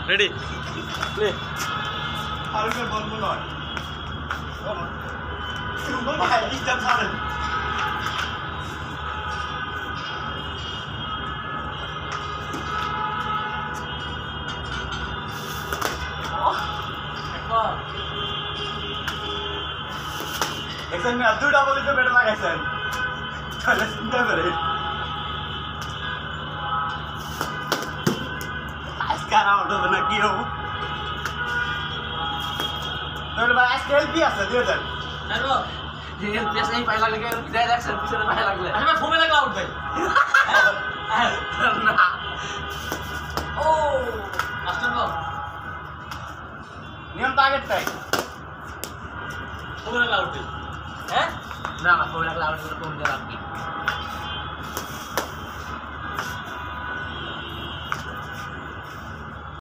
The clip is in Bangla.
রেডি প্লে আর কে বলবো না ভাই ইজ্জত ছাড়েন একজন মেয়ে দুটা বলে তো বেটা লাগাইছেন তাহলে চিন্তা করে আজকে আর আউট হবে না কি হবো তাহলে ভাই আজকে হেল্পি আছে দিয়ে দেন হ্যালো পেছ नहीं पाए लगले के विदाई एक्शन पीछे पाए लगले अरे मैं घूमे लगा आउट भाई ना ओ मास्टर लो नियम टारगेट टाइम घूमे लगा आउट हैं ना घूमे लगा आउट को कौन दे आपकी